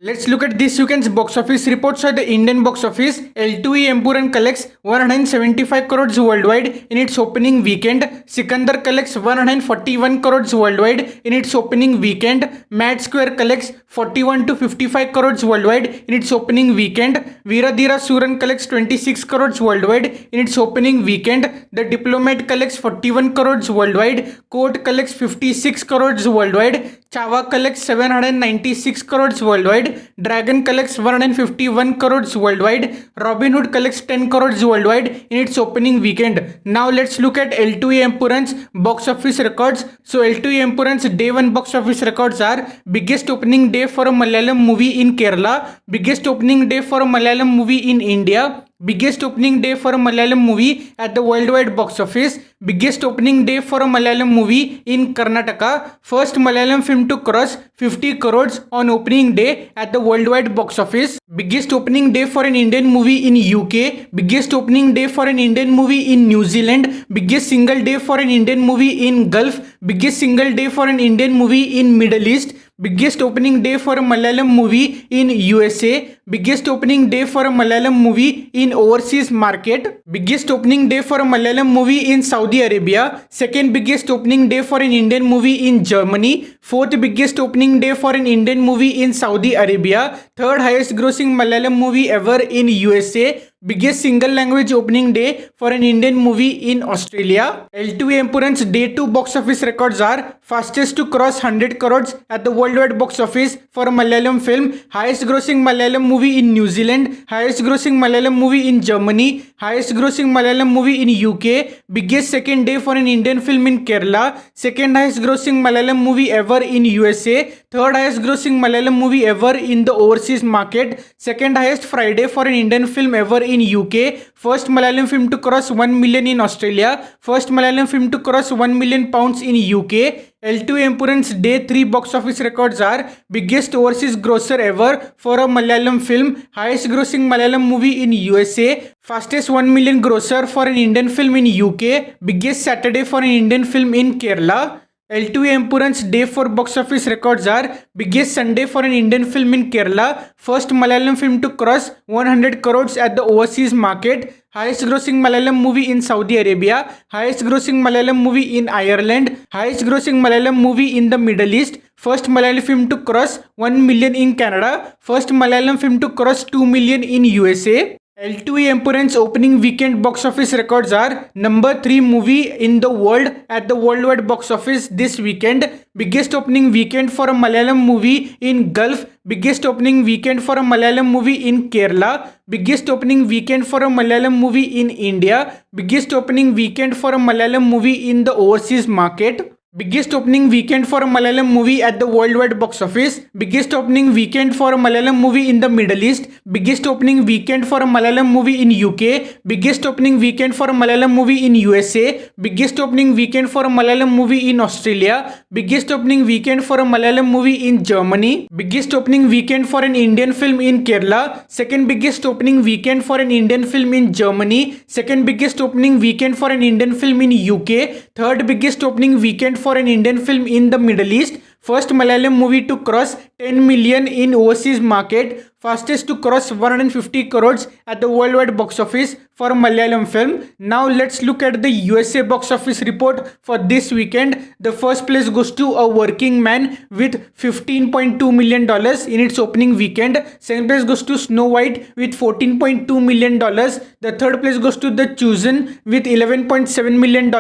Let's look at this weekend's box office reports for the Indian box office. L2E Empuran collects 175 crores worldwide in its opening weekend. Sikandar collects 141 crores worldwide in its opening weekend. Mad Square collects 41 to 55 crores worldwide in its opening weekend. Veeradhira Suran collects 26 crores worldwide in its opening weekend. The Diplomat collects 41 crores worldwide. Court collects 56 crores worldwide. Chava collects 796 crores worldwide. Dragon collects 151 crores worldwide. Robinhood collects 10 crores worldwide in its opening weekend. Now let's look at L2E Empuran's box office records. So L2E Empuran's day 1 box office records are: biggest opening day for a Malayalam movie in Kerala, biggest opening day for a Malayalam movie in India, biggest opening day for a Malayalam movie at the worldwide box office, biggest opening day for a Malayalam movie in Karnataka, first Malayalam film to cross 50 crores on opening day at the worldwide box office, biggest opening day for an Indian movie in UK, biggest opening day for an Indian movie in New Zealand, biggest single day for an Indian movie in Gulf, biggest single day for an Indian movie in Middle East, biggest opening day for a Malayalam movie in USA, biggest opening day for a Malayalam movie in overseas market, biggest opening day for a Malayalam movie in Saudi Arabia, second biggest opening day for an Indian movie in Germany, fourth biggest opening day for an Indian movie in Saudi Arabia, third highest grossing Malayalam movie ever in USA, biggest single language opening day for an Indian movie in Australia. L2E Empuran's day 2 box office records are: fastest to cross 100 crores at the worldwide box office for a Malayalam film, highest grossing Malayalam movie in New Zealand, highest grossing Malayalam movie in Germany, highest grossing Malayalam movie in UK, biggest second day for an Indian film in Kerala, second highest grossing Malayalam movie ever in USA, third highest grossing Malayalam movie ever in the overseas market, second highest Friday for an Indian film ever in UK, first Malayalam film to cross 1 million in Australia, first Malayalam film to cross 1 million pounds in UK. L2E Empuran's day 3 box office records are: biggest overseas grosser ever for a Malayalam film, highest grossing Malayalam movie in USA, fastest 1 million grosser for an Indian film in UK, biggest Saturday for an Indian film in Kerala. L2E Empuran's day 4 box office records are: biggest Sunday for an Indian film in Kerala, first Malayalam film to cross 100 crores at the overseas market, highest grossing Malayalam movie in Saudi Arabia, highest grossing Malayalam movie in Ireland, highest grossing Malayalam movie in the Middle East, first Malayalam film to cross 1 million in Canada, first Malayalam film to cross 2 million in USA. L2E Empuran's opening weekend box office records are: number 3 movie in the world at the worldwide box office this weekend, biggest opening weekend for a Malayalam movie in Gulf, biggest opening weekend for a Malayalam movie in Kerala, biggest opening weekend for a Malayalam movie in India, biggest opening weekend for a Malayalam movie in the overseas market, biggest opening weekend for a Malayalam movie at the worldwide box office, biggest opening weekend for a Malayalam movie in the Middle East, biggest opening weekend for a Malayalam movie in UK, biggest opening weekend for a Malayalam movie in USA, biggest opening weekend for a Malayalam movie in Australia, biggest opening weekend for a Malayalam movie in Germany, biggest opening weekend for an Indian film in Kerala, second biggest opening weekend for an Indian film in Germany, second biggest opening weekend for an Indian film in UK, third biggest opening weekend for an Indian film in the Middle East, first Malayalam movie to cross 10 million in overseas market, fastest to cross 150 crores at the worldwide box office for a Malayalam film. Now let's look at the USA box office report for this weekend. The first place goes to A Working Man with $15.2 million in its opening weekend. Second place goes to Snow White with $14.2 million. The third place goes to The Chosen with $11.7 million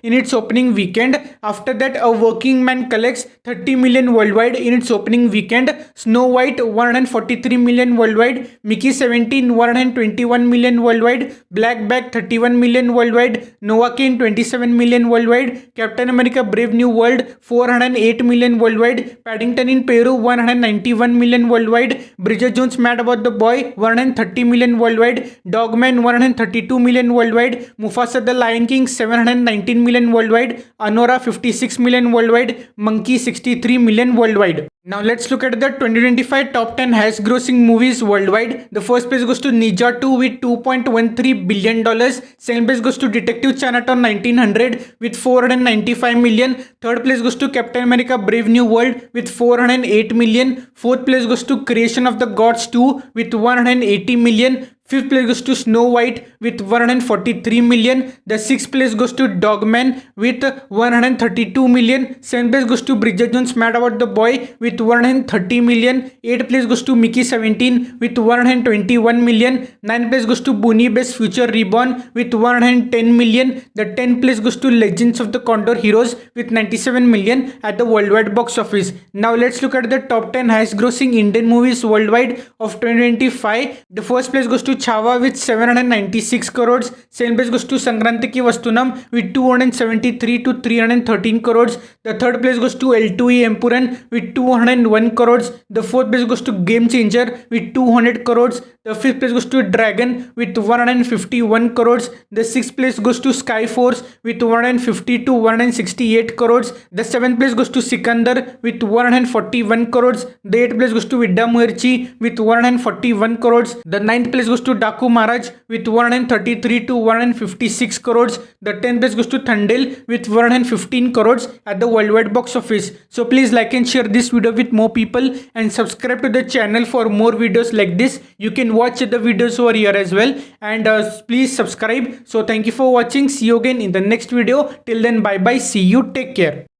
in its opening weekend. After that, A Working Man collects 30 million worldwide in its opening weekend. Snow White 143 million worldwide, Mickey 17 121 million worldwide, Black Bag 31 million worldwide, Novocaine 27 million worldwide, Captain America Brave New World 408 million worldwide, Paddington in Peru 191 million worldwide, Bridget Jones Mad About the Boy 130 million worldwide, Dogman 132 million worldwide, Mufasa the Lion King 719 million worldwide, Anora 56 million worldwide, Monkey 63 million worldwide. Now let's look at the 2025 top 10 highest grossing movies worldwide. The first place goes to Ninja 2 with $2.13 billion. Second place goes to Detective Chinatown 1900 with $495 million. Third place goes to Captain America Brave New World with $408 million. Fourth place goes to Creation of the Gods 2 with $180 million. Fifth place goes to Snow White with $143 million. The sixth place goes to Dogman with $132 million. Seventh place goes to Bridget Jones Mad About the Boy with $130 million. Eighth place goes to Mickey 17 with $121 million. Ninth place goes to Booney Best Future Reborn with $110 million. The 10th place goes to Legends of the Condor Heroes with $97 million at the worldwide box office. Now let's look at the top 10 highest grossing Indian movies worldwide of 2025. The first place goes to Chhaava with 796 crores. Second place goes to Sankranti Ki Vastunam with 273 to 313 crores. The third place goes to L2E Empuran with 201 crores. The fourth place goes to Game Changer with 200 crores. The fifth place goes to Dragon with 151 crores. The sixth place goes to Skyforce with 150 to 168 crores. The seventh place goes to Sikandar with 141 crores. The eighth place goes to Vidya Muirchi with 141 crores. The ninth place goes to Daku Maharaj with 133 to 156 crores. The 10th place goes to Thandel with 115 crores at the worldwide box office. So please like and share this video with more people and subscribe to the channel for more videos like this. You can watch the videos over here as well, and please subscribe. So thank you for watching. See you again in the next video. Till then, bye bye. See you. Take care.